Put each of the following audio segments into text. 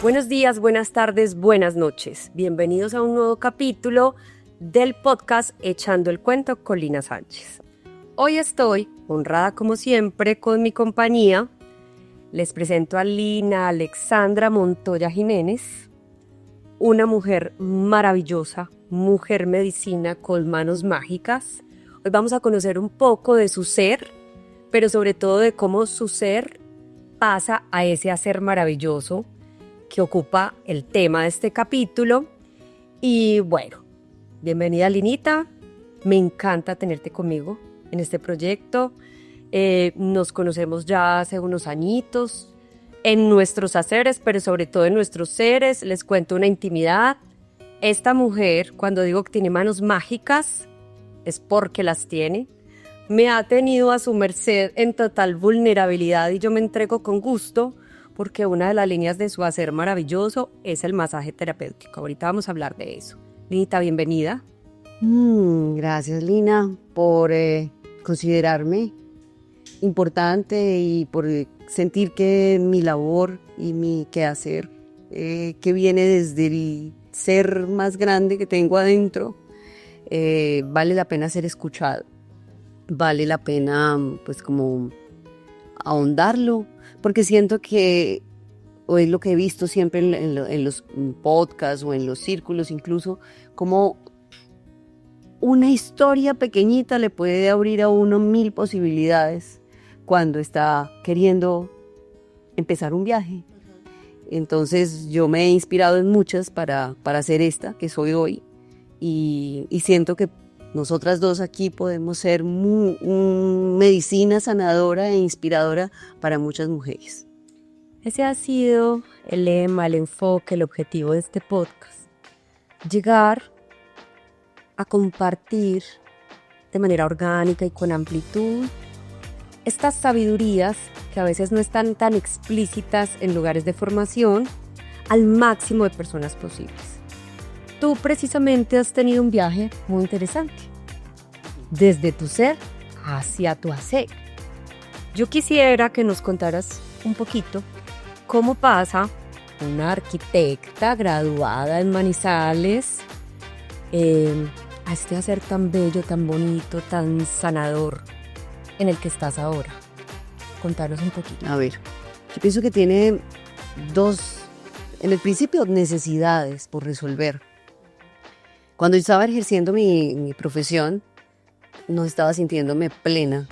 Buenos días, buenas tardes, buenas noches. Bienvenidos a un nuevo capítulo del podcast Echando el Cuento con Lina Sánchez. Hoy estoy honrada como siempre con mi compañía. Les presento a Lina Alexandra Montoya Jiménez, una mujer maravillosa, mujer medicina con manos mágicas. Hoy vamos a conocer un poco de su ser, pero sobre todo de cómo su ser pasa a ese hacer maravilloso que ocupa el tema de este capítulo. Y bueno, bienvenida Linita, me encanta tenerte conmigo en este proyecto. Nos conocemos ya hace unos añitos en nuestros haceres, pero sobre todo en nuestros seres. Les cuento una intimidad. Esta mujer, cuando digo que tiene manos mágicas, es porque las tiene. Me ha tenido a su merced en total vulnerabilidad y yo me entrego con gusto, porque una de las líneas de su hacer maravilloso es el masaje terapéutico. Ahorita vamos a hablar de eso. Linita, bienvenida. Gracias, Lina, por considerarme importante y por sentir que mi labor y mi quehacer, que viene desde el ser más grande que tengo adentro, vale la pena ser escuchado. Vale la pena, pues, como ahondarlo, porque siento que, o es lo que he visto siempre en los podcasts o en los círculos incluso, como una historia pequeñita le puede abrir a uno 1000 posibilidades cuando está queriendo empezar un viaje. Entonces yo me he inspirado en muchas para hacer esta que soy hoy y siento que nosotras dos aquí podemos ser medicina sanadora e inspiradora para muchas mujeres. Ese ha sido el lema, el enfoque, el objetivo de este podcast. Llegar a compartir de manera orgánica y con amplitud estas sabidurías que a veces no están tan explícitas en lugares de formación al máximo de personas posibles. Tú precisamente has tenido un viaje muy interesante, desde tu ser hacia tu hacer. Yo quisiera que nos contaras un poquito cómo pasa una arquitecta graduada en Manizales a este hacer tan bello, tan bonito, tan sanador en el que estás ahora. Contanos un poquito. A ver, yo pienso que tiene en el principio, necesidades por resolver. Cuando yo estaba ejerciendo mi profesión, no estaba sintiéndome plena.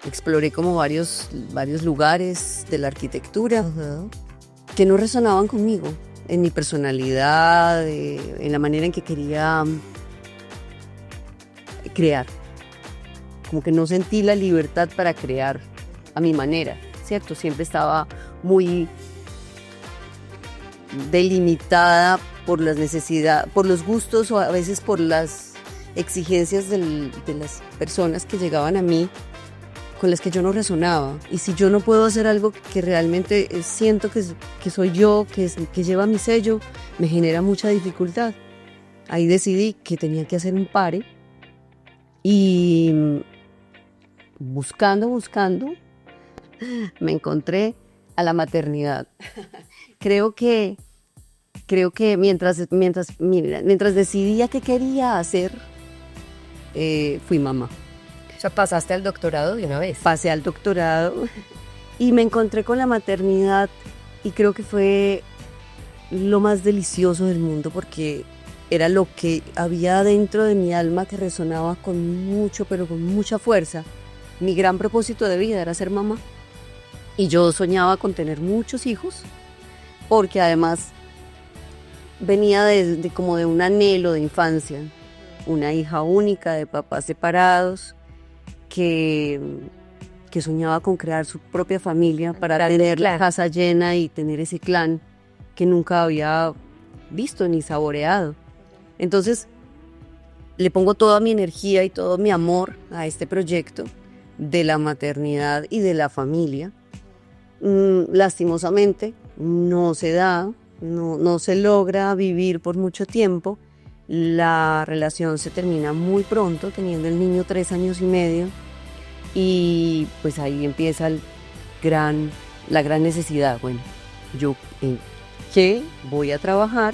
Exploré como varios lugares de la arquitectura que no resonaban conmigo, en mi personalidad, en la manera en que quería crear. Como que no sentí la libertad para crear a mi manera, ¿cierto? Siempre estaba muy delimitada por las necesidades, por los gustos o a veces por las exigencias de las personas que llegaban a mí con las que yo no resonaba. Y si yo no puedo hacer algo que realmente siento que soy yo, que lleva mi sello, me genera mucha dificultad. Ahí decidí que tenía que hacer un pare y buscando, me encontré a la maternidad. Creo que mientras decidía qué quería hacer, fui mamá. O sea, pasaste al doctorado de una vez. Pasé al doctorado y me encontré con la maternidad y creo que fue lo más delicioso del mundo porque era lo que había dentro de mi alma que resonaba con mucho, pero con mucha fuerza. Mi gran propósito de vida era ser mamá y yo soñaba con tener muchos hijos porque además venía como de un anhelo de infancia, una hija única de papás separados que soñaba con crear su propia familia para tener la casa llena y tener ese clan que nunca había visto ni saboreado. Entonces le pongo toda mi energía y todo mi amor a este proyecto de la maternidad y de la familia. Lastimosamente no se da, no se logra vivir por mucho tiempo. La relación se termina muy pronto, teniendo el niño 3 años y medio, y pues ahí empieza la gran necesidad. Bueno, yo que voy a trabajar,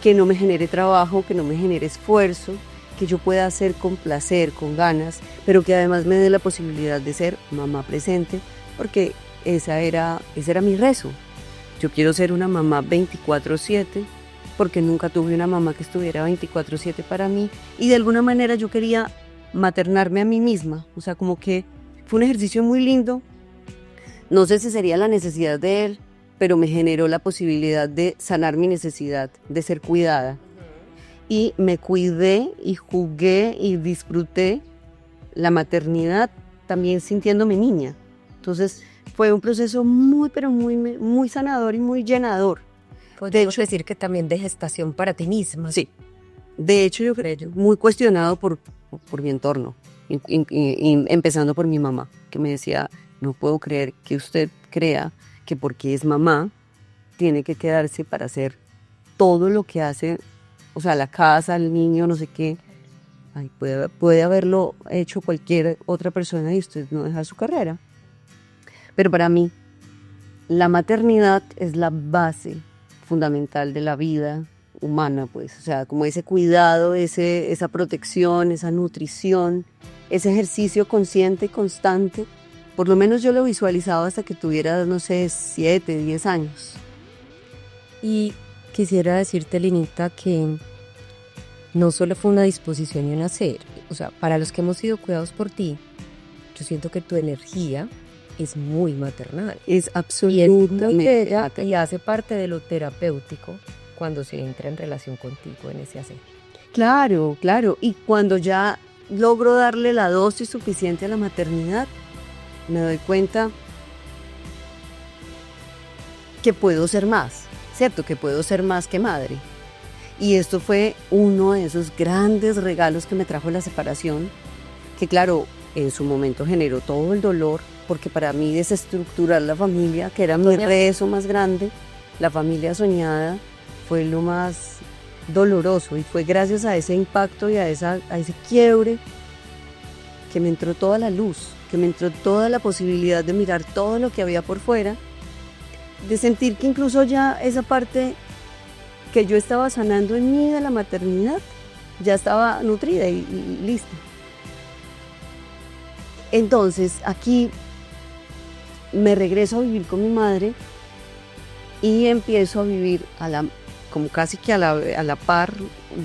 que no me genere trabajo, que no me genere esfuerzo, que yo pueda hacer con placer, con ganas, pero que además me dé la posibilidad de ser mamá presente, porque ese era mi rezo. Yo quiero ser una mamá 24/7, porque nunca tuve una mamá que estuviera 24/7 para mí, y de alguna manera yo quería maternarme a mí misma, o sea, como que fue un ejercicio muy lindo. No sé si sería la necesidad de él, pero me generó la posibilidad de sanar mi necesidad de ser cuidada. Y me cuidé y jugué y disfruté la maternidad también sintiéndome niña. Entonces fue un proceso pero muy sanador y muy llenador. Podemos decir que también de gestación para ti misma. Sí. De hecho, yo creo muy cuestionado por mi entorno, empezando por mi mamá, que me decía, no puedo creer que usted crea que porque es mamá tiene que quedarse para hacer todo lo que hace, o sea, la casa, el niño, no sé qué. Ay, puede haberlo hecho cualquier otra persona y usted no deja su carrera. Pero para mí, la maternidad es la base fundamental de la vida humana, pues, o sea, como ese cuidado, esa protección, esa nutrición, ese ejercicio consciente y constante. Por lo menos yo lo visualizaba hasta que tuviera, no sé, 7, 10 años. Y quisiera decirte, Linita, que no solo fue una disposición y un hacer. O sea, para los que hemos sido cuidados por ti, yo siento que tu energía es muy maternal. Es absolutamente. Y hace parte de lo terapéutico cuando se entra en relación contigo en ese hacer. Claro, claro. Y cuando ya logro darle la dosis suficiente a la maternidad, me doy cuenta que puedo ser más, ¿cierto? Que puedo ser más que madre. Y esto fue uno de esos grandes regalos que me trajo la separación, que claro, en su momento generó todo el dolor, porque para mí desestructurar la familia, que era mi rezo más grande, la familia soñada, fue lo más doloroso. Y fue gracias a ese impacto y a ese quiebre que me entró toda la luz, que me entró toda la posibilidad de mirar todo lo que había por fuera, de sentir que incluso ya esa parte que yo estaba sanando en mí de la maternidad ya estaba nutrida y lista. Entonces aquí me regreso a vivir con mi madre y empiezo a vivir como casi que a la par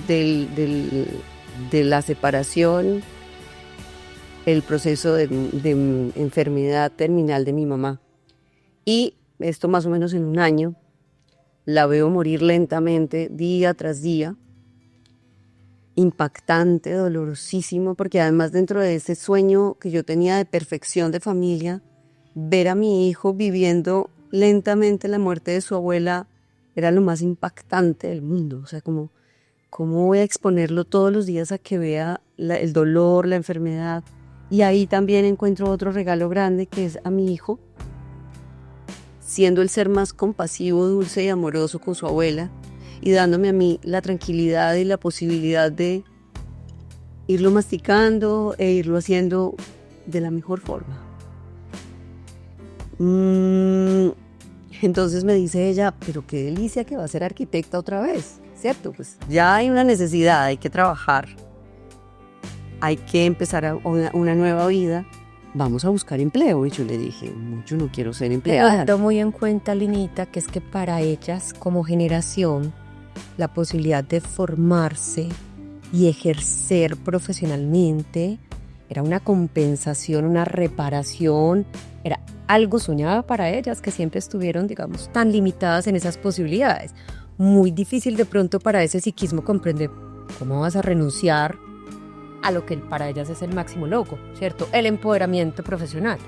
de la separación, el proceso de enfermedad terminal de mi mamá. Y esto más o menos en un año, la veo morir lentamente, día tras día, impactante, dolorosísimo, porque además dentro de ese sueño que yo tenía de perfección de familia, ver a mi hijo viviendo lentamente la muerte de su abuela era lo más impactante del mundo. O sea, ¿cómo voy a exponerlo todos los días a que vea el dolor, la enfermedad? Y ahí también encuentro otro regalo grande, que es a mi hijo, siendo el ser más compasivo, dulce y amoroso con su abuela, y dándome a mí la tranquilidad y la posibilidad de irlo masticando e irlo haciendo de la mejor forma. Entonces me dice ella, pero qué delicia que va a ser arquitecta otra vez, ¿cierto? Pues ya hay una necesidad, hay que trabajar, hay que empezar una nueva vida, vamos a buscar empleo. Y yo le dije, no, yo no quiero ser empleada. Tengo muy en cuenta, Linita, que es que para ellas como generación la posibilidad de formarse y ejercer profesionalmente era una compensación, una reparación, era algo soñado para ellas, que siempre estuvieron, digamos, tan limitadas en esas posibilidades. Muy difícil de pronto para ese psiquismo comprender cómo vas a renunciar a lo que para ellas es el máximo logro, ¿cierto? El profesional.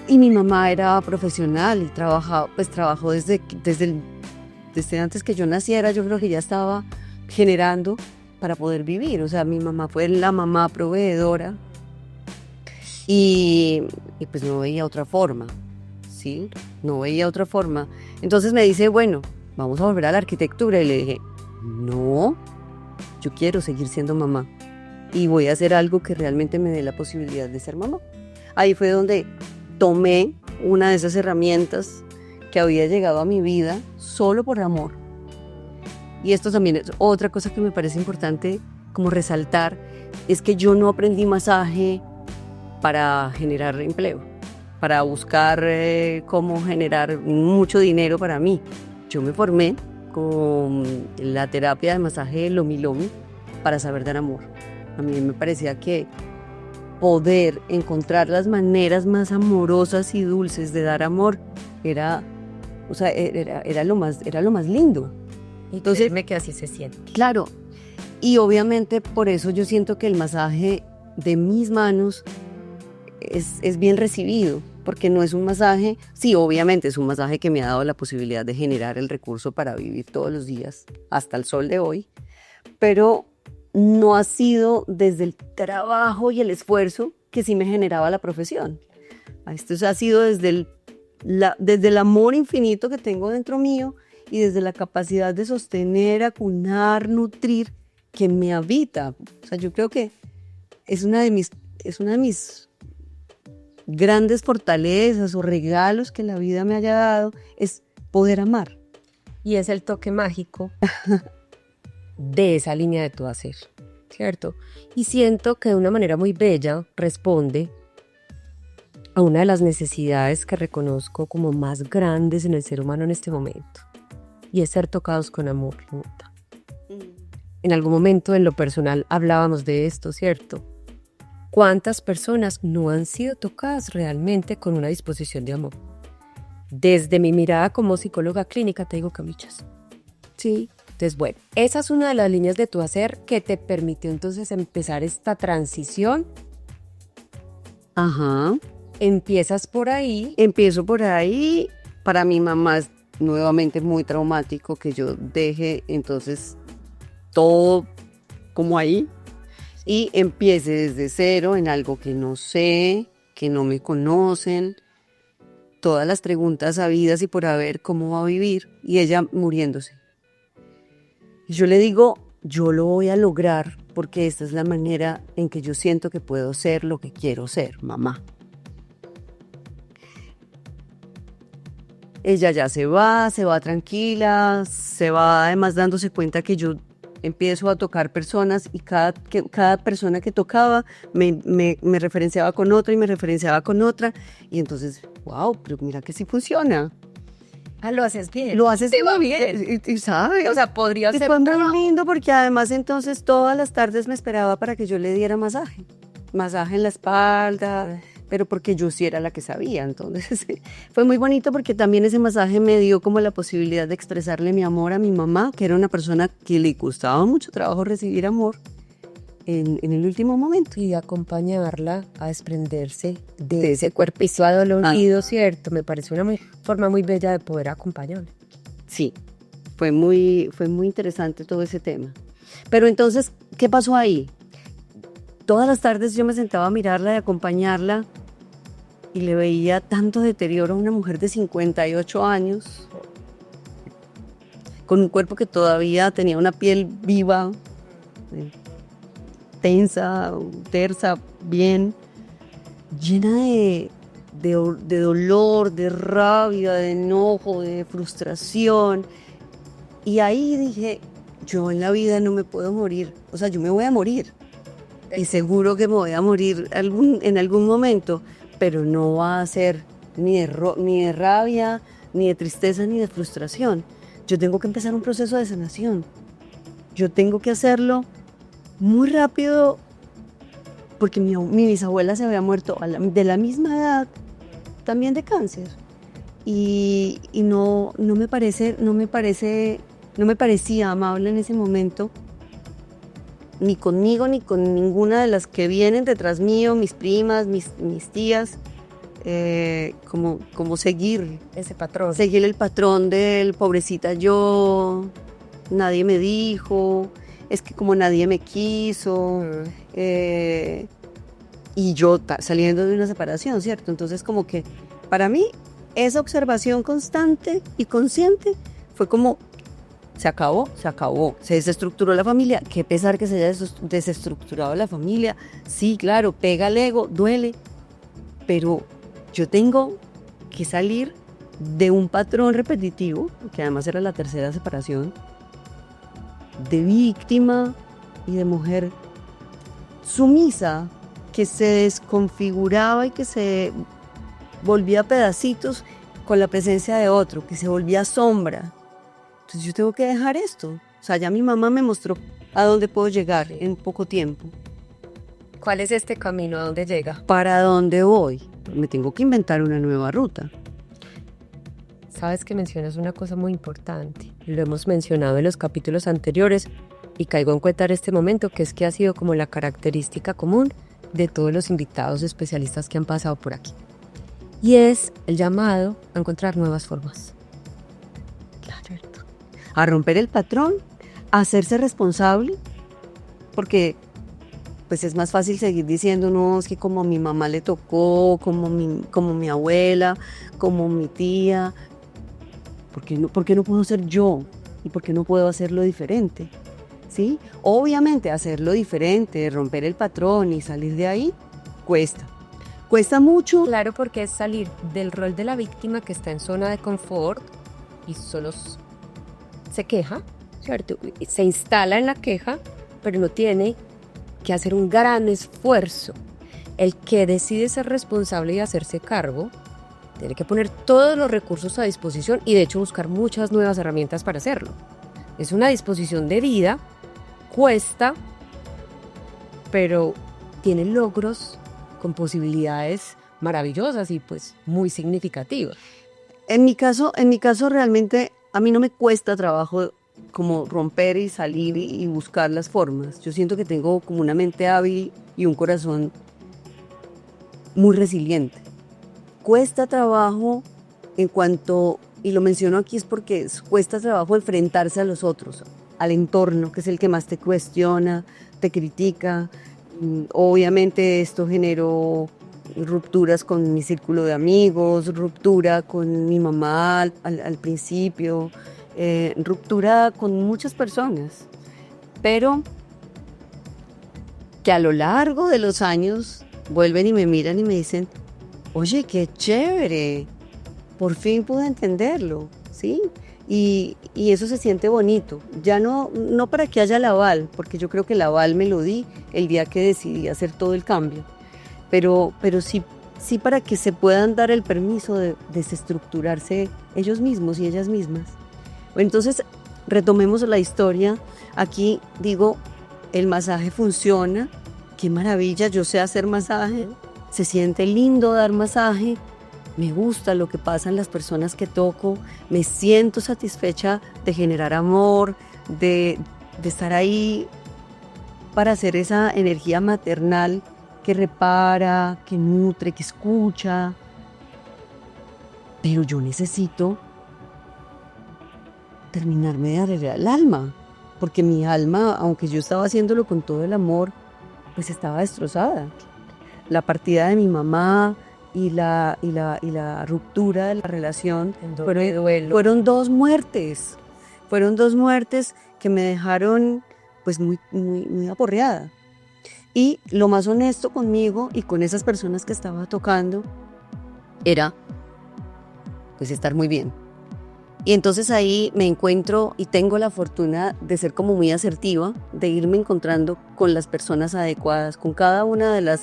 Y mi mamá era profesional y trabajó desde antes que yo naciera. Yo creo que ya estaba generando para poder vivir. O sea, mi mamá fue la mamá proveedora y pues no veía otra forma, ¿sí? No veía otra forma. Entonces me dice, bueno, vamos a volver a la arquitectura. Y le dije, no, yo quiero seguir siendo mamá y voy a hacer algo que realmente me dé la posibilidad de ser mamá. Ahí fue donde tomé una de esas herramientas que había llegado a mi vida solo por amor. Y esto también es otra cosa que me parece importante como resaltar, es que yo no aprendí masaje para generar empleo, para buscar cómo generar mucho dinero para mí. Yo me formé con la terapia de masaje Lomi Lomi para saber dar amor. A mí me parecía que poder encontrar las maneras más amorosas y dulces de dar amor era lo más lindo. Entonces, que así se siente. Claro, y obviamente por eso yo siento que el masaje de mis manos es bien recibido, porque no es un masaje, sí, obviamente es un masaje que me ha dado la posibilidad de generar el recurso para vivir todos los días, hasta el sol de hoy, pero no ha sido desde el trabajo y el esfuerzo que sí me generaba la profesión. Esto ha sido desde el amor infinito que tengo dentro mío y desde la capacidad de sostener, acunar, nutrir que me habita. O sea, yo creo que es una de mis grandes fortalezas o regalos que la vida me haya dado, es poder amar. Y es el toque mágico de esa línea de tu hacer, ¿cierto? Y siento que de una manera muy bella responde a una de las necesidades que reconozco como más grandes en el ser humano en este momento, y es ser tocados con amor. En algún momento en lo personal hablábamos de esto, ¿cierto? ¿Cuántas personas no han sido tocadas realmente con una disposición de amor? Desde mi mirada como psicóloga clínica te digo que muchas. Sí. Entonces, bueno, esa es una de las líneas de tu hacer que te permitió entonces empezar esta transición. Ajá. Empiezas por ahí. Empiezo por ahí. Para mi mamá es nuevamente muy traumático que yo deje entonces todo como ahí y empiece desde cero en algo que no sé, que no me conocen, todas las preguntas habidas y por haber, cómo va a vivir, y ella muriéndose. Y yo le digo, yo lo voy a lograr porque esta es la manera en que yo siento que puedo ser lo que quiero ser, mamá. Ella ya se va tranquila, se va además dándose cuenta que yo empiezo a tocar personas y cada persona que tocaba me referenciaba con otra y me referenciaba con otra. Y entonces, wow, pero mira que sí funciona. Lo haces bien. Lo haces muy bien. Y ¿sabes? O sea, podría ser. Fue muy lindo porque además entonces todas las tardes me esperaba para que yo le diera masaje. Masaje en la espalda, pero porque yo sí era la que sabía. Entonces fue muy bonito porque también ese masaje me dio como la posibilidad de expresarle mi amor a mi mamá, que era una persona que le costaba mucho trabajo recibir amor en el último momento. Y acompañarla a desprenderse de ese cuerpito adolorido, ¿cierto? Me pareció una forma muy bella de poder acompañarla. Sí, fue muy interesante todo ese tema. Pero entonces, ¿qué pasó ahí? Todas las tardes yo me sentaba a mirarla y acompañarla y le veía tanto deterioro a una mujer de 58 años, con un cuerpo que todavía tenía una piel viva, tensa, tersa, bien, llena de dolor, de rabia, de enojo, de frustración. Y ahí dije, yo en la vida no me puedo morir, o sea, yo me voy a morir. Y seguro que me voy a morir en algún momento, pero no va a ser ni de rabia, ni de tristeza, ni de frustración. Yo tengo que empezar un proceso de sanación. Yo tengo que hacerlo muy rápido, porque mi bisabuela se había muerto de la misma edad, también de cáncer. Y no me parecía amable en ese momento, ni conmigo, ni con ninguna de las que vienen detrás mío, mis primas, mis tías, como seguir ese patrón. Seguir el patrón del pobrecita yo, nadie me dijo, es que como nadie me quiso, y yo saliendo de una separación, ¿cierto? Entonces como que para mí esa observación constante y consciente fue como, se acabó, se desestructuró la familia. Qué pesar que se haya desestructurado la familia. Sí, claro, pega el ego, duele, pero yo tengo que salir de un patrón repetitivo, que además era la tercera separación, de víctima y de mujer sumisa, que se desconfiguraba y que se volvía a pedacitos con la presencia de otro, que se volvía sombra. Entonces yo tengo que dejar esto. O sea, ya mi mamá me mostró a dónde puedo llegar en poco tiempo. ¿Cuál es este camino? ¿A dónde llega? ¿Para dónde voy? Me tengo que inventar una nueva ruta. Sabes que mencionas una cosa muy importante. Lo hemos mencionado en los capítulos anteriores y caigo en cuenta en este momento, que es que ha sido como la característica común de todos los invitados especialistas que han pasado por aquí. Y es el llamado a encontrar nuevas formas. Claro. A romper el patrón, a hacerse responsable, porque pues es más fácil seguir diciendo, no, es que como a mi mamá le tocó, como mi abuela, como mi tía, ¿por qué no puedo ser yo? ¿Y por qué no puedo hacerlo diferente? ¿Sí? Obviamente hacerlo diferente, romper el patrón y salir de ahí, cuesta mucho. Claro, porque es salir del rol de la víctima que está en zona de confort y solo se queja, ¿cierto? Se instala en la queja, pero no tiene que hacer un gran esfuerzo. El que decide ser responsable y hacerse cargo tiene que poner todos los recursos a disposición y de hecho buscar muchas nuevas herramientas para hacerlo. Es una disposición de vida, cuesta, pero tiene logros con posibilidades maravillosas y pues muy significativas. En mi caso realmente a mí no me cuesta trabajo como romper y salir y buscar las formas. Yo siento que tengo como una mente hábil y un corazón muy resiliente. Cuesta trabajo en cuanto, y lo menciono aquí es porque cuesta trabajo enfrentarse a los otros, al entorno, que es el que más te cuestiona, te critica. Obviamente esto generó rupturas con mi círculo de amigos, ruptura con mi mamá al principio, ruptura con muchas personas, pero que a lo largo de los años vuelven y me miran y me dicen, oye, qué chévere, por fin pude entenderlo, ¿sí? Y eso se siente bonito, ya no para que haya el aval, porque yo creo que el aval me lo di el día que decidí hacer todo el cambio, pero sí para que se puedan dar el permiso de desestructurarse ellos mismos y ellas mismas. Entonces, retomemos la historia. Aquí digo, el masaje funciona, qué maravilla, yo sé hacer masaje, se siente lindo dar masaje, me gusta lo que pasa en las personas que toco, me siento satisfecha de generar amor, de estar ahí para hacer esa energía maternal que repara, que nutre, que escucha. Pero yo necesito terminarme de arreglar el alma, porque mi alma, aunque yo estaba haciéndolo con todo el amor, pues estaba destrozada. La partida de mi mamá y la ruptura de la relación fueron dos muertes. Fueron dos muertes que me dejaron pues muy aporreada. Y lo más honesto conmigo y con esas personas que estaba tocando era pues estar muy bien. Y entonces ahí me encuentro y tengo la fortuna de ser como muy asertiva, de irme encontrando con las personas adecuadas, con cada una de las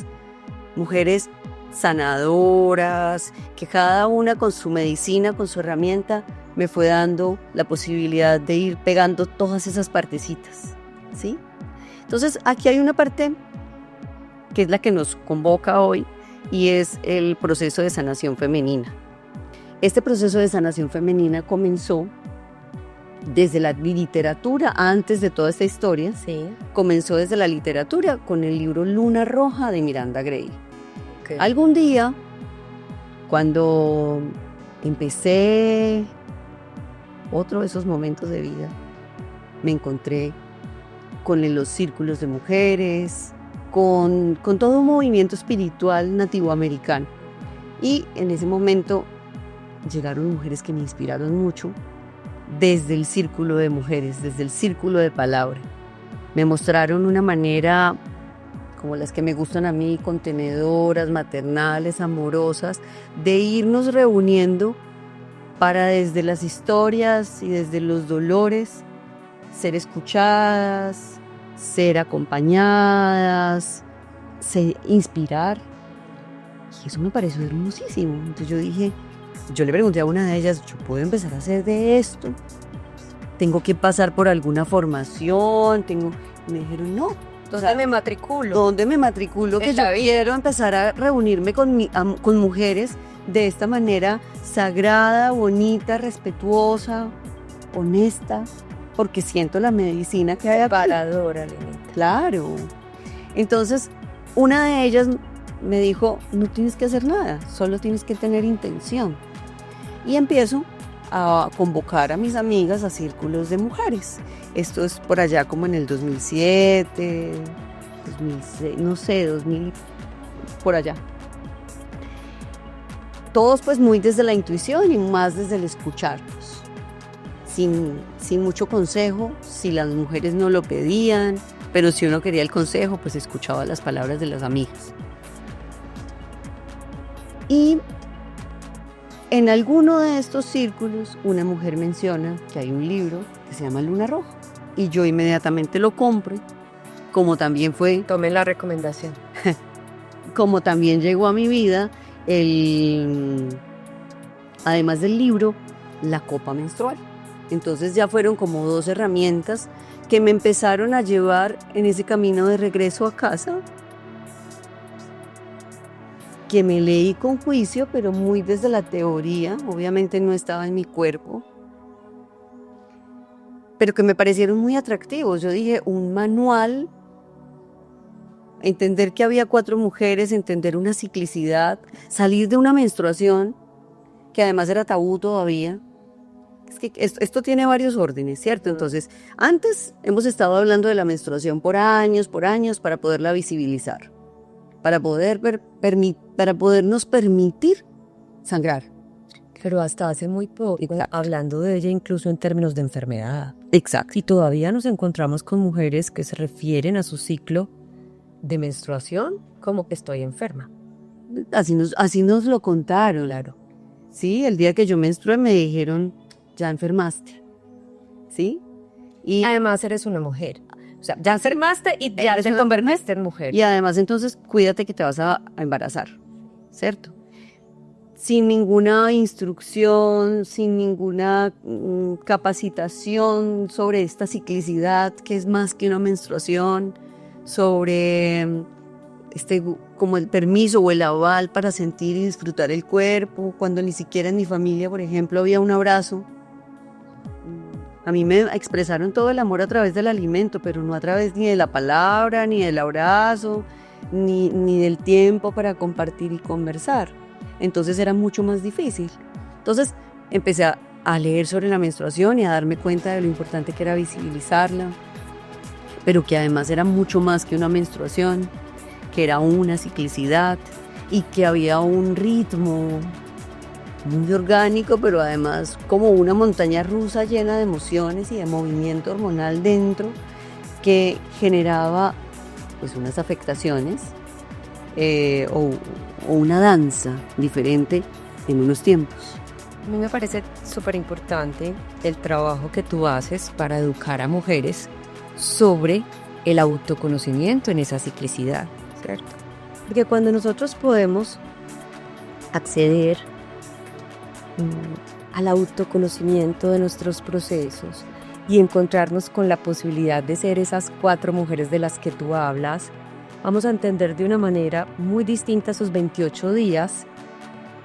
mujeres sanadoras, que cada una con su medicina, con su herramienta, me fue dando la posibilidad de ir pegando todas esas partecitas, ¿sí? Entonces aquí hay una parte que es la que nos convoca hoy y es el proceso de sanación femenina. Este proceso de sanación femenina comenzó desde la literatura, antes de toda esta historia, sí. Comenzó desde la literatura con el libro Luna Roja de Miranda Gray. Okay. Algún día, cuando empecé otro de esos momentos de vida, me encontré con los círculos de mujeres, con todo un movimiento espiritual nativoamericano. Y en ese momento llegaron mujeres que me inspiraron mucho desde el círculo de mujeres, desde el círculo de palabra. Me mostraron una manera como las que me gustan a mí, contenedoras, maternales, amorosas, de irnos reuniendo para desde las historias y desde los dolores ser escuchadas, ser acompañadas, inspirar. Y eso me pareció hermosísimo. Entonces yo le pregunté a una de ellas, ¿yo puedo empezar a hacer de esto? ¿Tengo que pasar por alguna formación? Me dijeron, no. ¿Dónde me matriculo? ¿Dónde me matriculo? Que yo quiero empezar a reunirme con mujeres de esta manera sagrada, bonita, respetuosa, honesta, porque siento la medicina que hay aquí. Separadora, Lenita. Claro. Entonces, una de ellas me dijo, no tienes que hacer nada, solo tienes que tener intención. Y empiezo a convocar a mis amigas a círculos de mujeres. Esto es por allá como en el 2007, 2006, no sé, 2000, por allá. Todos pues muy desde la intuición y más desde el escucharnos. Sin mucho consejo, si las mujeres no lo pedían, pero si uno quería el consejo, pues escuchaba las palabras de las amigas. Y en alguno de estos círculos, una mujer menciona que hay un libro que se llama Luna Roja. Y yo inmediatamente lo compro, como también fue... Tomen la recomendación. Como también llegó a mi vida, además del libro, la copa menstrual. Entonces ya fueron como 2 herramientas que me empezaron a llevar en ese camino de regreso a casa, que me leí con juicio, pero muy desde la teoría, obviamente no estaba en mi cuerpo, pero que me parecieron muy atractivos. Yo dije, un manual, entender que había 4 mujeres, entender una ciclicidad, salir de una menstruación, que además era tabú todavía. Es que esto tiene varios órdenes, ¿cierto? Entonces, antes hemos estado hablando de la menstruación por años, para poderla visibilizar, para podernos permitir sangrar. Pero hasta hace muy poco, hablando de ella incluso en términos de enfermedad. Exacto. Y todavía nos encontramos con mujeres que se refieren a su ciclo de menstruación como que estoy enferma. Así nos lo contaron. Claro. Sí, el día que yo menstrué me dijeron, ya enfermaste. ¿Sí? Y además eres una mujer. O sea, ya enfermaste y ya te convertiste en mujer. Y además entonces cuídate que te vas a embarazar, ¿cierto? Sin ninguna instrucción, sin ninguna capacitación sobre esta ciclicidad que es más que una menstruación, sobre como el permiso o el aval para sentir y disfrutar el cuerpo, cuando ni siquiera en mi familia, por ejemplo, había un abrazo. A mí me expresaron todo el amor a través del alimento, pero no a través ni de la palabra, ni del abrazo, ni del tiempo para compartir y conversar. Entonces era mucho más difícil. Entonces empecé a leer sobre la menstruación y a darme cuenta de lo importante que era visibilizarla, pero que además era mucho más que una menstruación, que era una ciclicidad y que había un ritmo muy orgánico, pero además como una montaña rusa llena de emociones y de movimiento hormonal dentro, que generaba pues unas afectaciones o una danza diferente en unos tiempos. A mí me parece súper importante el trabajo que tú haces para educar a mujeres sobre el autoconocimiento en esa ciclicidad, ¿cierto? Porque cuando nosotros podemos acceder al autoconocimiento de nuestros procesos y encontrarnos con la posibilidad de ser esas 4 mujeres de las que tú hablas, vamos a entender de una manera muy distinta esos 28 días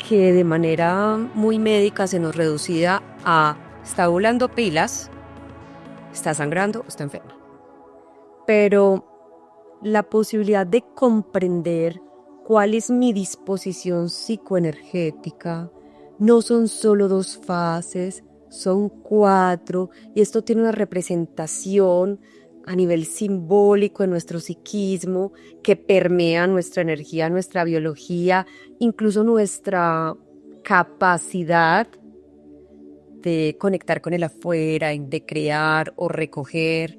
que de manera muy médica se nos reducía a está volando pilas, está sangrando, está enferma. Pero la posibilidad de comprender cuál es mi disposición psicoenergética, no son solo 2 fases, son 4, y esto tiene una representación a nivel simbólico en nuestro psiquismo que permea nuestra energía, nuestra biología, incluso nuestra capacidad de conectar con el afuera, de crear o recoger.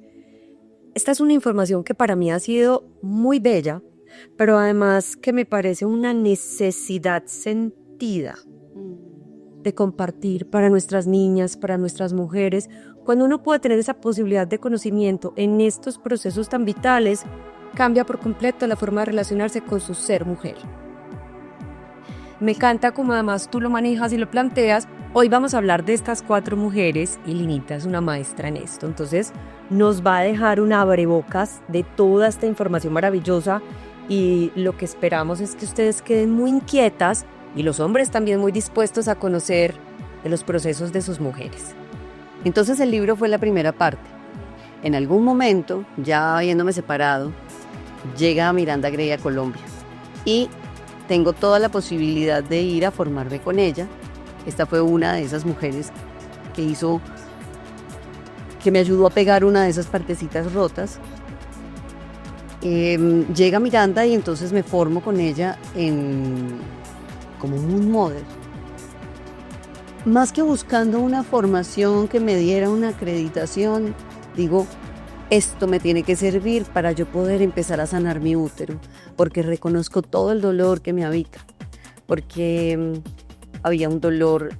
Esta es una información que para mí ha sido muy bella, pero además que me parece una necesidad sentida de compartir para nuestras niñas, para nuestras mujeres. Cuando uno puede tener esa posibilidad de conocimiento en estos procesos tan vitales, cambia por completo la forma de relacionarse con su ser mujer. Me encanta como además tú lo manejas y lo planteas. Hoy vamos a hablar de estas 4 mujeres y Linita es una maestra en esto. Entonces nos va a dejar un abrebocas de toda esta información maravillosa y lo que esperamos es que ustedes queden muy inquietas y los hombres también muy dispuestos a conocer de los procesos de sus mujeres. Entonces el libro fue la primera parte. En algún momento, ya habiéndome separado, llega Miranda Gray a Colombia y tengo toda la posibilidad de ir a formarme con ella. Esta fue una de esas mujeres que me ayudó a pegar una de esas partecitas rotas. Llega Miranda y entonces me formo con ella como un modelo. Más que buscando una formación que me diera una acreditación, digo, esto me tiene que servir para yo poder empezar a sanar mi útero, porque reconozco todo el dolor que me habita, porque había un dolor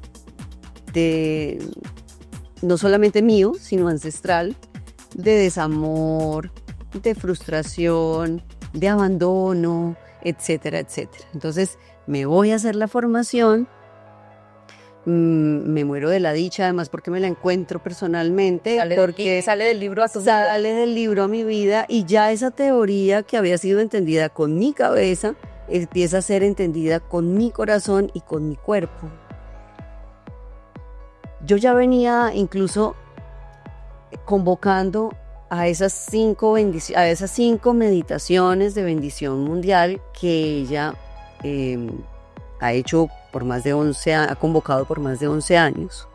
no solamente mío, sino ancestral, de desamor, de frustración, de abandono, etcétera, etcétera. Entonces me voy a hacer la formación. Me muero de la dicha, además porque me la encuentro personalmente. Sale del libro a tu vida. Sale del libro a mi vida y ya esa teoría que había sido entendida con mi cabeza empieza a ser entendida con mi corazón y con mi cuerpo. Yo ya venía incluso convocando a esas 5 meditaciones de bendición mundial que ella ha hecho por más de 11, ha convocado por más de 11 años.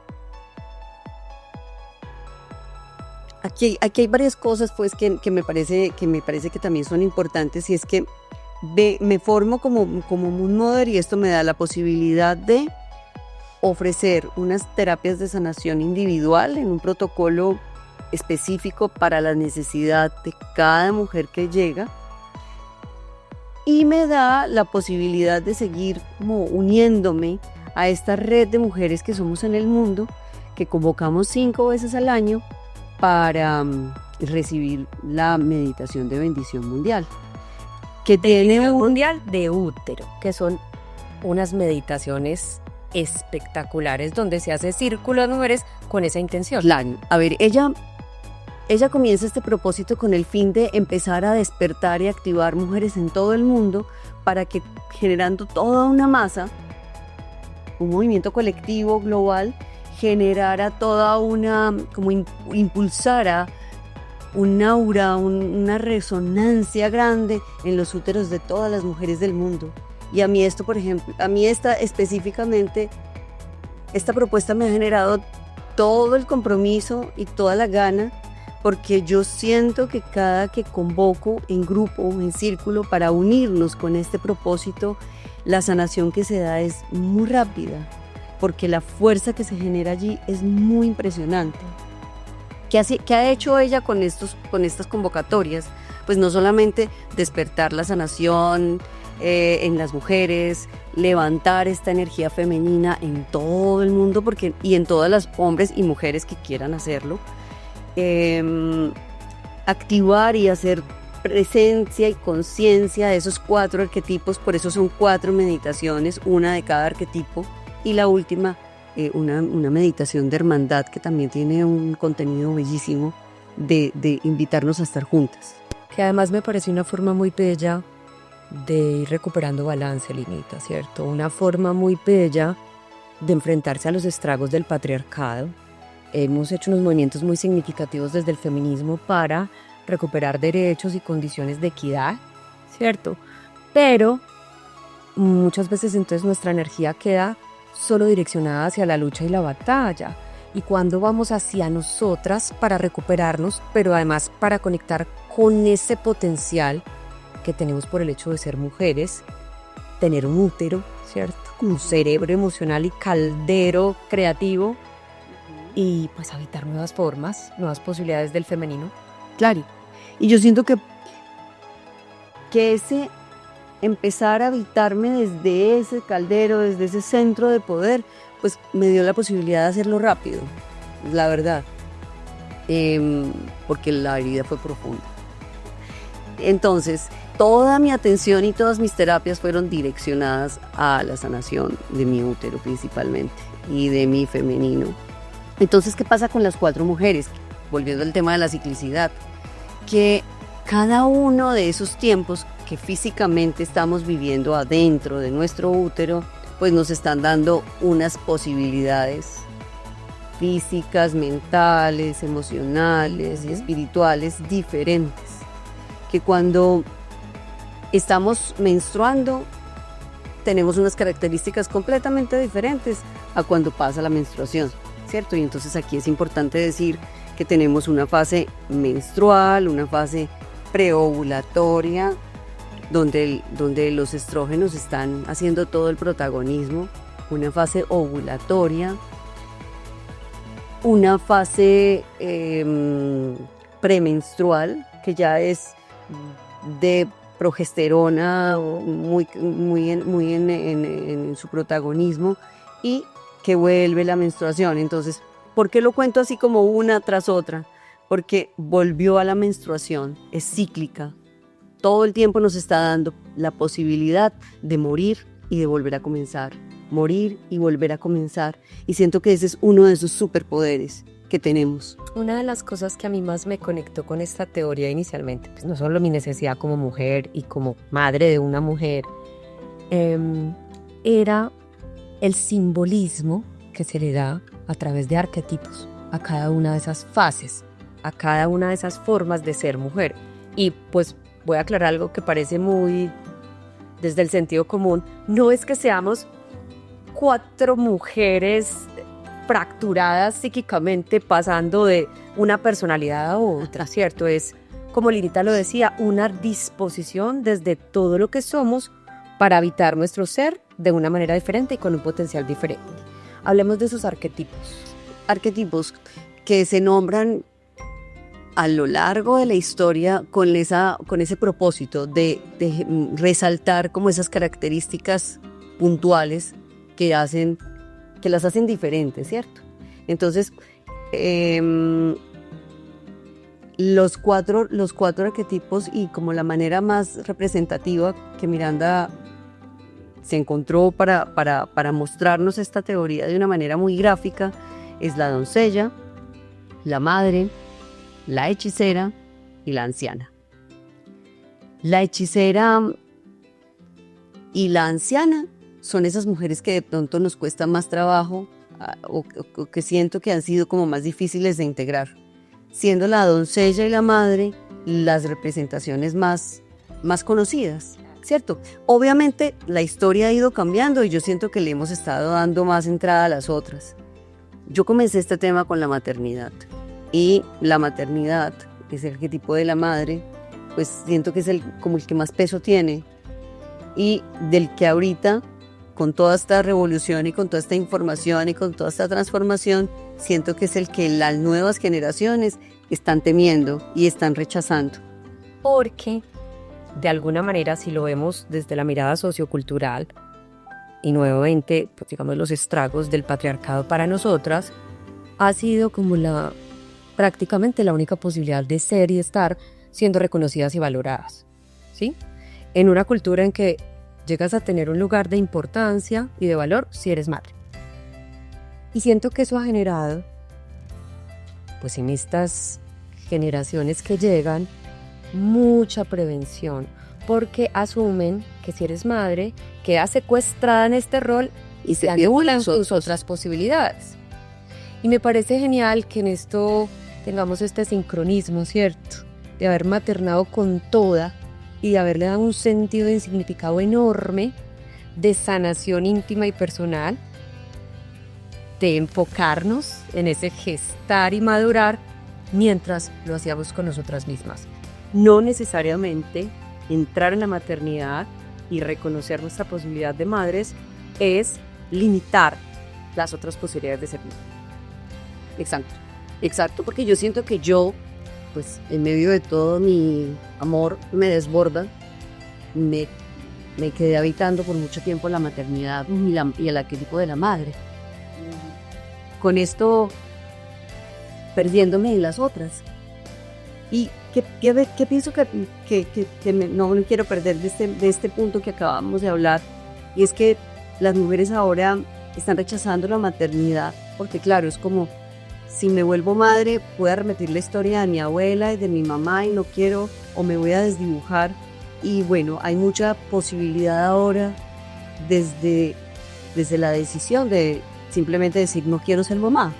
Aquí hay varias cosas pues que me parece que también son importantes, y es que me formo como Moon Mother y esto me da la posibilidad de ofrecer unas terapias de sanación individual en un protocolo específico para la necesidad de cada mujer que llega, y me da la posibilidad de seguir como uniéndome a esta red de mujeres que somos en el mundo, que convocamos 5 veces al año para recibir la meditación de bendición mundial, que tiene mundial de útero, que son unas meditaciones espectaculares donde se hace círculo de mujeres con esa intención. Claro. A ver, ella comienza este propósito con el fin de empezar a despertar y activar mujeres en todo el mundo para que, generando toda una masa, un movimiento colectivo global, generara toda una, como impulsara un aura, una resonancia grande en los úteros de todas las mujeres del mundo. Y a mí esto, por ejemplo, específicamente, esta propuesta me ha generado todo el compromiso y toda la gana, porque yo siento que cada que convoco en grupo, en círculo, para unirnos con este propósito, la sanación que se da es muy rápida, porque la fuerza que se genera allí es muy impresionante. ¿Qué ha hecho ella con estas convocatorias? Pues no solamente despertar la sanación en las mujeres, levantar esta energía femenina en todo el mundo, y en todas las hombres y mujeres que quieran hacerlo, activar y hacer presencia y conciencia de esos 4 arquetipos. Por eso son 4 meditaciones, una de cada arquetipo, y la última una meditación de hermandad que también tiene un contenido bellísimo de invitarnos a estar juntas. Que además me parece una forma muy bella de ir recuperando balance, Linita, ¿cierto? Una forma muy bella de enfrentarse a los estragos del patriarcado. Hemos hecho unos movimientos muy significativos desde el feminismo para recuperar derechos y condiciones de equidad, ¿cierto? Pero muchas veces entonces nuestra energía queda solo direccionada hacia la lucha y la batalla. Y cuando vamos hacia nosotras para recuperarnos, pero además para conectar con ese potencial que tenemos por el hecho de ser mujeres, tener un útero, ¿cierto? Un cerebro emocional y caldero creativo, y pues habitar nuevas formas, nuevas posibilidades del femenino. Claro, y yo siento que empezar a habitarme desde ese caldero, desde ese centro de poder, pues me dio la posibilidad de hacerlo rápido, la verdad, porque la herida fue profunda. Entonces, toda mi atención y todas mis terapias fueron direccionadas a la sanación de mi útero principalmente y de mi femenino. Entonces, ¿qué pasa con las 4 mujeres? Volviendo al tema de la ciclicidad, que cada uno de esos tiempos que físicamente estamos viviendo adentro de nuestro útero, pues nos están dando unas posibilidades físicas, mentales, emocionales y espirituales diferentes, que cuando estamos menstruando tenemos unas características completamente diferentes a cuando pasa la menstruación, ¿cierto? Y entonces aquí es importante decir que tenemos una fase menstrual, una fase preovulatoria, donde los estrógenos están haciendo todo el protagonismo, una fase ovulatoria, una fase premenstrual, que ya es de progesterona muy en su protagonismo, y que vuelve la menstruación. Entonces, ¿por qué lo cuento así como una tras otra? Porque volvió a la menstruación, es cíclica. Todo el tiempo nos está dando la posibilidad de morir y de volver a comenzar. Morir y volver a comenzar. Y siento que ese es uno de esos superpoderes que tenemos. Una de las cosas que a mí más me conectó con esta teoría inicialmente, pues no solo mi necesidad como mujer y como madre de una mujer, era el simbolismo que se le da a través de arquetipos a cada una de esas fases, a cada una de esas formas de ser mujer. Y pues voy a aclarar algo que parece muy desde el sentido común. No es que seamos 4 mujeres fracturadas psíquicamente pasando de una personalidad a otra, ¿cierto? Es, como Linita lo decía, una disposición desde todo lo que somos para habitar nuestro ser de una manera diferente y con un potencial diferente. Hablemos de esos arquetipos. Arquetipos que se nombran a lo largo de la historia con ese propósito de resaltar como esas características puntuales que las hacen diferentes, ¿cierto? Entonces, los cuatro arquetipos, y como la manera más representativa que Miranda se encontró para mostrarnos esta teoría de una manera muy gráfica, es la doncella, la madre, la hechicera y la anciana. La hechicera y la anciana son esas mujeres que de pronto nos cuesta más trabajo o que siento que han sido como más difíciles de integrar, siendo la doncella y la madre las representaciones más conocidas, ¿cierto? Obviamente la historia ha ido cambiando y yo siento que le hemos estado dando más entrada a las otras. Yo comencé este tema con la maternidad, y la maternidad, ese arquetipo de la madre, pues siento que es como el que más peso tiene, y del que ahorita, con toda esta revolución y con toda esta información y con toda esta transformación, siento que es el que las nuevas generaciones están temiendo y están rechazando. Porque, de alguna manera, si lo vemos desde la mirada sociocultural, y nuevamente, pues, digamos, los estragos del patriarcado para nosotras, ha sido como prácticamente la única posibilidad de ser y estar siendo reconocidas y valoradas, ¿sí? En una cultura en que llegas a tener un lugar de importancia y de valor si eres madre. Y siento que eso ha generado, pues en estas generaciones que llegan, mucha prevención, porque asumen que si eres madre, quedas secuestrada en este rol y se anulan tus otras posibilidades. Y me parece genial que en esto tengamos este sincronismo, ¿cierto? De haber maternado con toda y de haberle dado un sentido de significado enorme, de sanación íntima y personal, de enfocarnos en ese gestar y madurar mientras lo hacíamos con nosotras mismas. No necesariamente entrar en la maternidad y reconocer nuestra posibilidad de madres es limitar las otras posibilidades de ser madre. Exacto, porque yo siento que yo, pues en medio de todo mi amor me desborda, me me quedé habitando por mucho tiempo la maternidad y el arquetipo de la madre. Con esto, perdiéndome en las otras. Y ¿qué pienso no me quiero perder de este punto que acabamos de hablar? Y es que las mujeres ahora están rechazando la maternidad, porque claro, es como, si me vuelvo madre, voy a repetir la historia de mi abuela y de mi mamá y no quiero, o me voy a desdibujar. Y bueno, hay mucha posibilidad ahora desde la decisión de simplemente decir no quiero ser mamá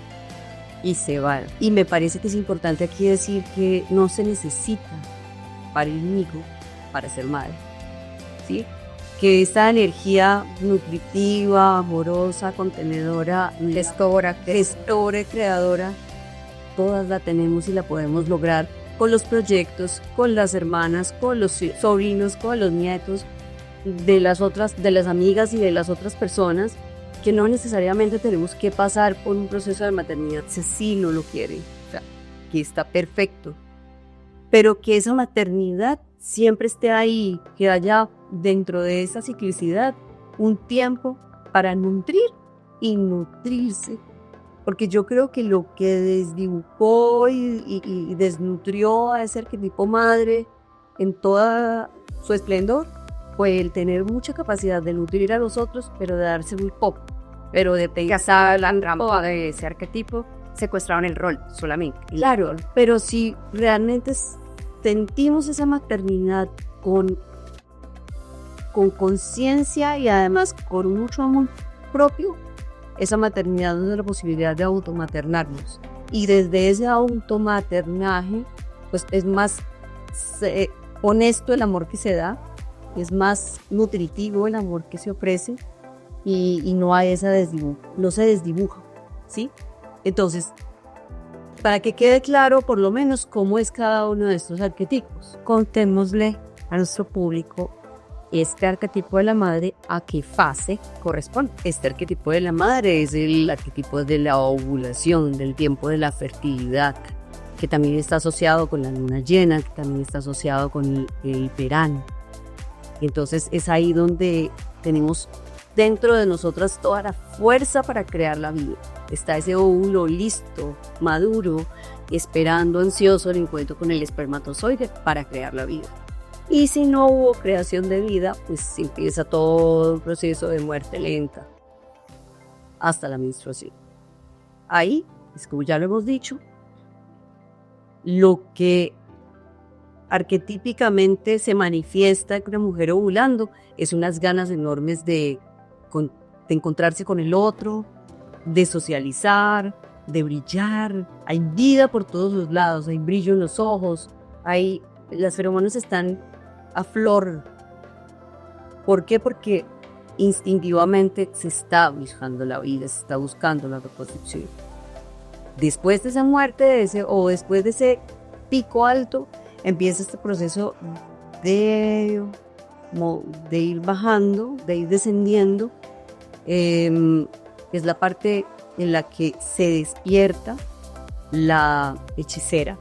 y se va. Y me parece que es importante aquí decir que no se necesita parir un hijo para ser madre, ¿sí? Que esta energía nutritiva, amorosa, contenedora, gestora, creadora, todas la tenemos y la podemos lograr con los proyectos, con las hermanas, con los sobrinos, con los nietos de las amigas y de las otras personas, que no necesariamente tenemos que pasar por un proceso de maternidad si así no lo quieren. O sea, que está perfecto. Pero que esa maternidad siempre esté ahí, que haya dentro de esa ciclicidad un tiempo para nutrir y nutrirse. Porque yo creo que lo que desdibujó y desnutrió a ese arquetipo madre en toda su esplendor fue el tener mucha capacidad de nutrir a los otros, pero de darse muy poco. Pero de pegarse la trampa de ese arquetipo, secuestraron el rol solamente. Claro, pero si realmente sentimos esa maternidad con conciencia y además con mucho amor propio, esa maternidad nos da la posibilidad de automaternarnos. Y desde ese automaternaje, pues es más honesto el amor que se da, es más nutritivo el amor que se ofrece y no hay no se desdibuja, ¿sí? Entonces, para que quede claro por lo menos cómo es cada uno de estos arquetipos, contémosle a nuestro público este arquetipo de la madre a qué fase corresponde. Este arquetipo de la madre es el arquetipo de la ovulación, del tiempo de la fertilidad, que también está asociado con la luna llena, que también está asociado con el verano. Entonces es ahí donde tenemos dentro de nosotras toda la fuerza para crear la vida. Está ese óvulo listo, maduro, esperando ansioso el encuentro con el espermatozoide para crear la vida. Y si no hubo creación de vida, pues empieza todo un proceso de muerte lenta hasta la menstruación. Ahí, es como ya lo hemos dicho, lo que arquetípicamente se manifiesta en una mujer ovulando es unas ganas enormes de encontrarse con el otro, de socializar, de brillar. Hay vida por todos los lados, hay brillo en los ojos, las feromonas están a flor. ¿Por qué? Porque instintivamente se está buscando la vida, se está buscando la reproducción. Después de esa muerte, después de ese pico alto, empieza este proceso de ir bajando, de ir descendiendo. Es la parte en la que se despierta la hechicera.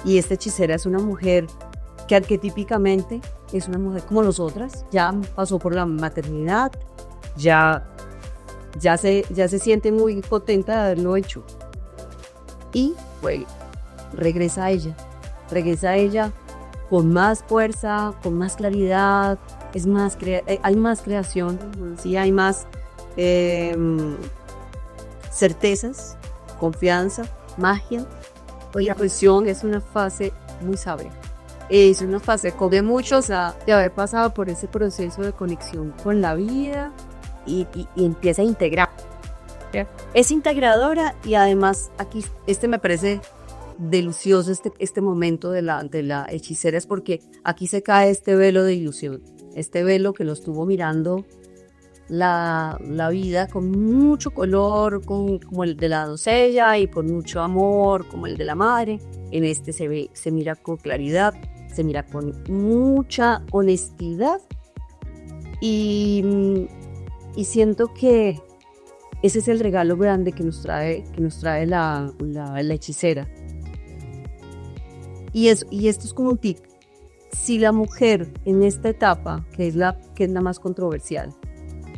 Y esta hechicera es una mujer que arquetípicamente es una mujer como nosotras, ya pasó por la maternidad, ya se siente muy contenta de haberlo hecho. Y pues regresa a ella con más fuerza, con más claridad, hay más creación, ¿sí? Hay más certezas, confianza, magia. La presión es una fase muy sabia. Es una fase de muchos de haber pasado por ese proceso de conexión con la vida y empieza a integrar. ¿Sí? Es integradora y además aquí me parece delicioso este momento de la hechicera, es porque aquí se cae este velo de ilusión, este velo que lo estuvo mirando la vida con mucho color, como el de la doncella, y con mucho amor como el de la madre. En se mira con claridad, se mira con mucha honestidad y siento que ese es el regalo grande que nos trae la hechicera. Y esto es como un tip. si la mujer en esta etapa, que es la más controversial,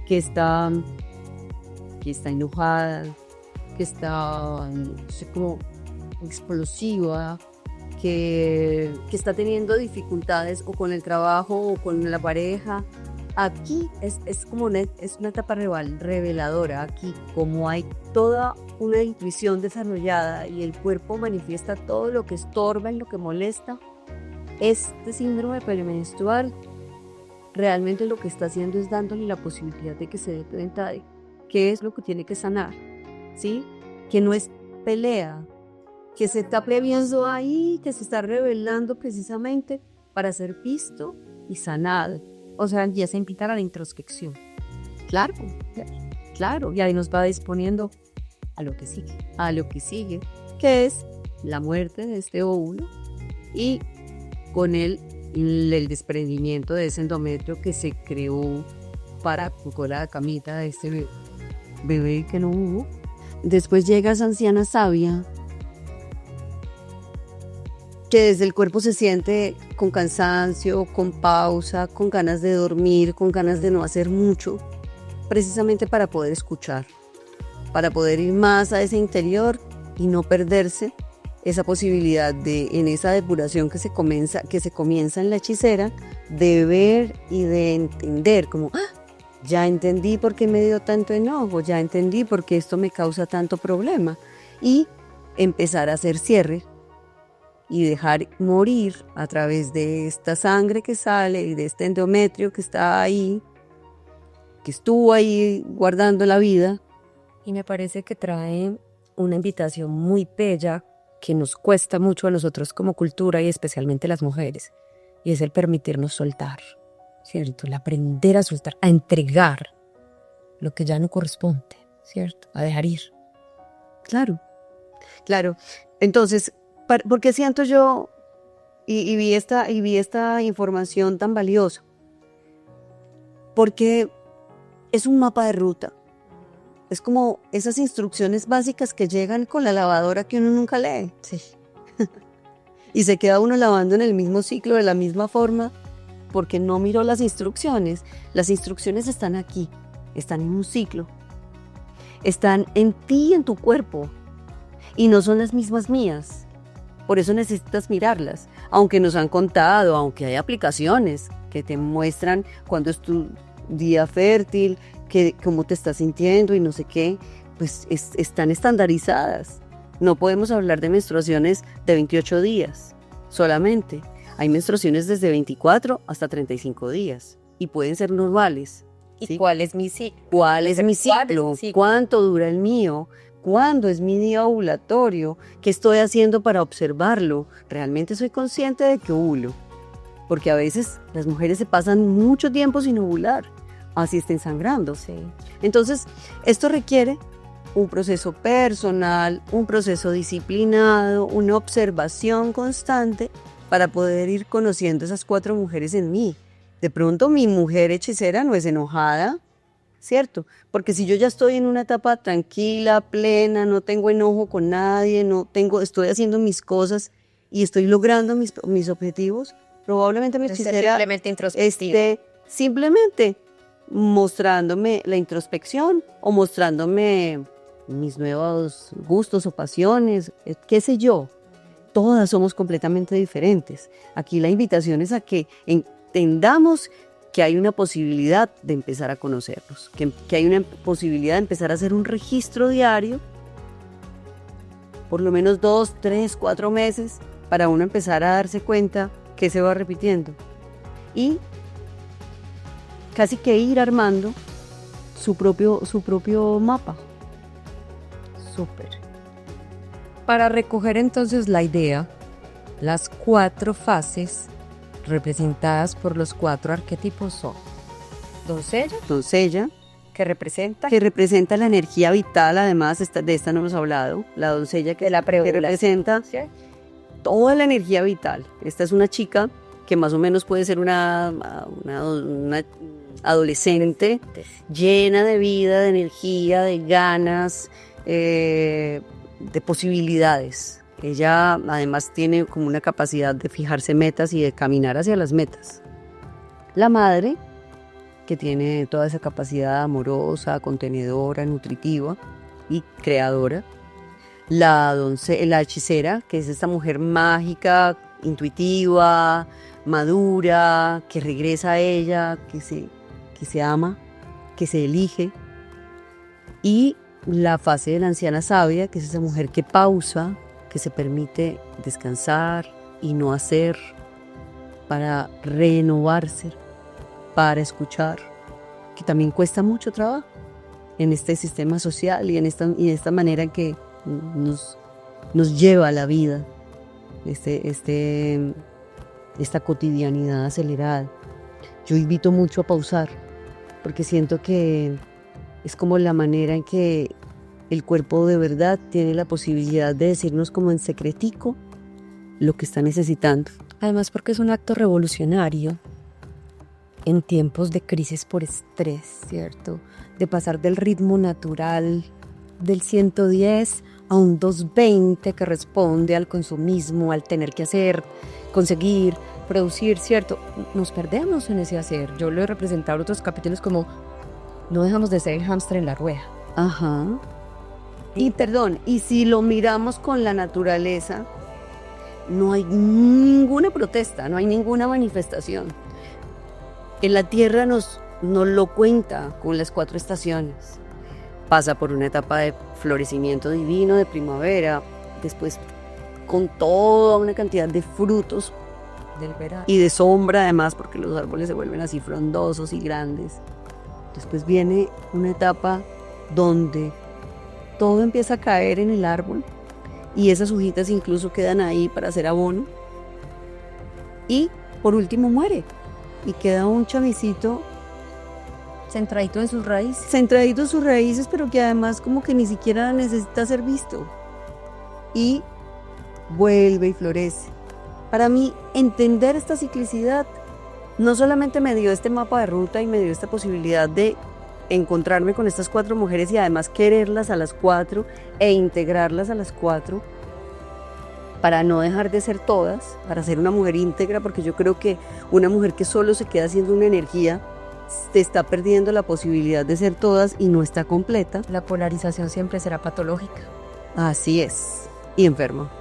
que está enojada, que está, no sé, como explosiva, que está teniendo dificultades o con el trabajo o con la pareja, aquí es una etapa reveladora. Aquí, como hay toda una intuición desarrollada y el cuerpo manifiesta todo lo que estorba y lo que molesta, este síndrome premenstrual realmente lo que está haciendo es dándole la posibilidad de que se dé cuenta de qué es lo que tiene que sanar, ¿sí? Que no es pelea, que se está previendo ahí, que se está revelando precisamente para ser visto y sanado. O sea, ya se invita a la introspección. Claro, y ahí nos va disponiendo a lo que sigue, que es la muerte de este óvulo y con él el desprendimiento de ese endometrio que se creó para con la camita de este bebé que no hubo. Después llega esa anciana sabia que desde el cuerpo se siente con cansancio, con pausa, con ganas de dormir, con ganas de no hacer mucho, precisamente para poder escuchar, para poder ir más a ese interior y no perderse esa posibilidad de, en esa depuración que se comienza en la hechicera, de ver y de entender, como, ya entendí por qué me dio tanto enojo, ya entendí por qué esto me causa tanto problema, y empezar a hacer cierre y dejar morir a través de esta sangre que sale y de este endometrio que está ahí, que estuvo ahí guardando la vida. Y me parece que trae una invitación muy bella que nos cuesta mucho a nosotros como cultura y especialmente las mujeres, y es el permitirnos soltar, ¿cierto? El aprender a soltar, a entregar lo que ya no corresponde, ¿cierto? A dejar ir. Claro. Entonces, ¿por qué siento yo y vi esta información tan valiosa? Porque es un mapa de ruta. Es como esas instrucciones básicas que llegan con la lavadora que uno nunca lee. Sí. Y se queda uno lavando en el mismo ciclo, de la misma forma, porque no miró las instrucciones. Las instrucciones están aquí, están en un ciclo. Están en ti y en tu cuerpo. Y no son las mismas mías. Por eso necesitas mirarlas. Aunque nos han contado, aunque hay aplicaciones que te muestran cuándo es tu día fértil, cómo te estás sintiendo y no sé qué, pues están estandarizadas. No podemos hablar de menstruaciones de 28 días solamente. Hay menstruaciones desde 24 hasta 35 días y pueden ser normales. ¿Y cuál es mi ciclo? ¿Cuál es mi ciclo? ¿Cuánto dura el mío? ¿Cuándo es mi día ovulatorio? ¿Qué estoy haciendo para observarlo? ¿Realmente soy consciente de que ovulo? Porque a veces las mujeres se pasan mucho tiempo sin ovular, así estén sangrando. Sí. Entonces, esto requiere un proceso personal, un proceso disciplinado, una observación constante para poder ir conociendo esas 4 mujeres en mí. De pronto mi mujer hechicera no es enojada, ¿cierto? Porque si yo ya estoy en una etapa tranquila, plena, no tengo enojo con nadie, estoy haciendo mis cosas y estoy logrando mis objetivos, probablemente mi hechicera esté simplemente mostrándome la introspección o mostrándome mis nuevos gustos o pasiones, qué sé yo. Todas somos completamente diferentes. Aquí la invitación es a que entendamos que hay una posibilidad de empezar a conocernos, que hay una posibilidad de empezar a hacer un registro diario, por lo menos 2, 3, 4 meses, para uno empezar a darse cuenta que se va repitiendo. Y casi que ir armando su propio mapa. Súper. Para recoger entonces la idea, las 4 fases representadas por los 4 arquetipos son doncella, que representa la energía vital. Además, de esta no hemos hablado, la doncella que representa, ¿sí?, toda la energía vital. Esta es una chica que más o menos puede ser una adolescente llena de vida, de energía, de ganas, de posibilidades, Ella además tiene como una capacidad de fijarse metas y de caminar hacia las metas. La madre, que tiene toda esa capacidad amorosa, contenedora, nutritiva y creadora. La hechicera, que es esta mujer mágica, intuitiva, madura, que regresa a ella, que se ama, que se elige. Y la fase de la anciana sabia, que es esa mujer que pausa, que se permite descansar y no hacer, para renovarse, para escuchar, que también cuesta mucho trabajo en este sistema social y en esta manera en que nos lleva la vida, esta cotidianidad acelerada. Yo invito mucho a pausar, porque siento que es como la manera en que el cuerpo de verdad tiene la posibilidad de decirnos como en secretico lo que está necesitando. Además, porque es un acto revolucionario en tiempos de crisis por estrés, ¿cierto? De pasar del ritmo natural del 110 a un 220 que responde al consumismo, al tener que hacer, conseguir, producir, ¿cierto? Nos perdemos en ese hacer. Yo lo he representado en otros capítulos como no dejamos de ser el hámster en la rueda. Ajá. Y si lo miramos con la naturaleza, no hay ninguna protesta, no hay ninguna manifestación. En la tierra nos lo cuenta con las 4 estaciones. Pasa por una etapa de florecimiento divino, de primavera, después con toda una cantidad de frutos Del verano. y de sombra además, porque los árboles se vuelven así frondosos y grandes. Después viene una etapa donde todo empieza a caer en el árbol y esas hojitas incluso quedan ahí para hacer abono. Y por último muere y queda un chamisito Centradito en sus raíces. centradito en sus raíces, pero que además como que ni siquiera necesita ser visto. Y vuelve y florece. Para mí, entender esta ciclicidad no solamente me dio este mapa de ruta y me dio esta posibilidad de encontrarme con estas 4 mujeres y además quererlas a las 4 e integrarlas a las 4 para no dejar de ser todas, para ser una mujer íntegra, porque yo creo que una mujer que solo se queda haciendo una energía se está perdiendo la posibilidad de ser todas y no está completa. La polarización siempre será patológica. Así es. Y enferma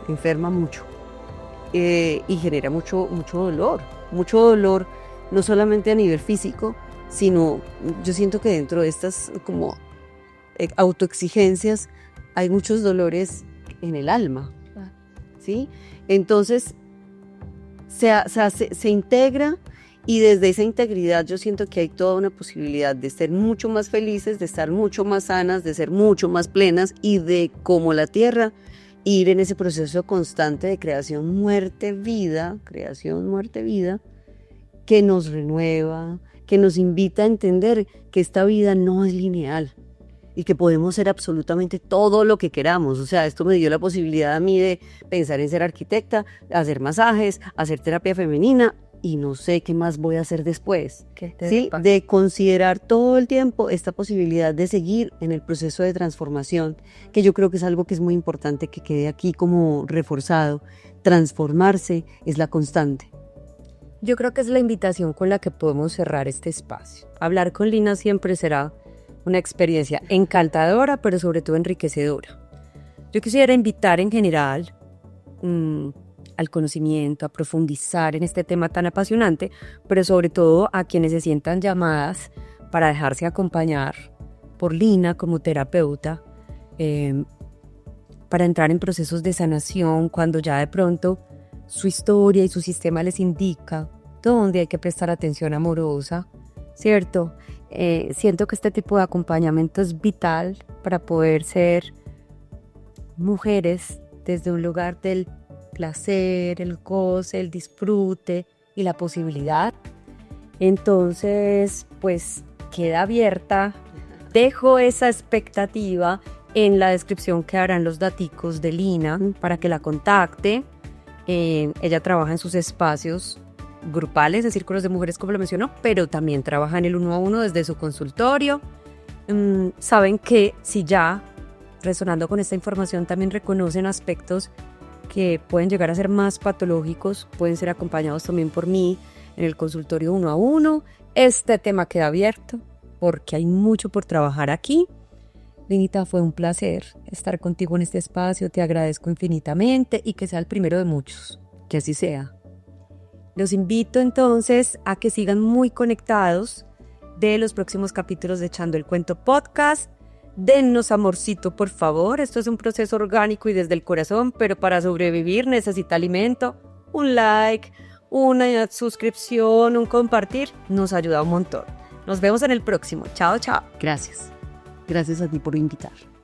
mucho. Y genera mucho dolor, no solamente a nivel físico, sino yo siento que dentro de estas como autoexigencias hay muchos dolores en el alma, ¿sí? Entonces se integra y desde esa integridad yo siento que hay toda una posibilidad de ser mucho más felices, de estar mucho más sanas, de ser mucho más plenas y de, como la tierra, ir en ese proceso constante de creación, muerte, vida, que nos renueva, que nos invita a entender que esta vida no es lineal y que podemos ser absolutamente todo lo que queramos. O sea, esto me dio la posibilidad a mí de pensar en ser arquitecta, hacer masajes, hacer terapia femenina y no sé qué más voy a hacer después. ¿Sí? De considerar todo el tiempo esta posibilidad de seguir en el proceso de transformación, que yo creo que es algo que es muy importante que quede aquí como reforzado. Transformarse es la constante. Yo creo que es la invitación con la que podemos cerrar este espacio. Hablar con Lina siempre será una experiencia encantadora, pero sobre todo enriquecedora. Yo quisiera invitar en general al conocimiento, a profundizar en este tema tan apasionante, pero sobre todo a quienes se sientan llamadas para dejarse acompañar por Lina como terapeuta, para entrar en procesos de sanación cuando ya de pronto su historia y su sistema les indica dónde hay que prestar atención amorosa, ¿cierto? Siento que este tipo de acompañamiento es vital para poder ser mujeres desde un lugar del placer, el goce, el disfrute y la posibilidad. Entonces, pues queda abierta. Dejo esa expectativa. En la descripción quedarán los daticos de Lina para que la contacte. Ella trabaja en sus espacios grupales de círculos de mujeres, como lo mencionó, pero también trabaja en el 1 a 1 desde su consultorio. Saben que si ya resonando con esta información también reconocen aspectos que pueden llegar a ser más patológicos, pueden ser acompañados también por mí en el consultorio 1 a 1. Este tema queda abierto porque hay mucho por trabajar aquí. Linita, fue un placer estar contigo en este espacio, te agradezco infinitamente y que sea el primero de muchos, que así sea. Los invito entonces a que sigan muy conectados de los próximos capítulos de Echando el Cuento Podcast. Dennos amorcito, por favor. Esto es un proceso orgánico y desde el corazón, pero para sobrevivir necesita alimento. Un like, una suscripción, un compartir, nos ayuda un montón. Nos vemos en el próximo. Chao, chao. Gracias. Gracias a ti por invitar.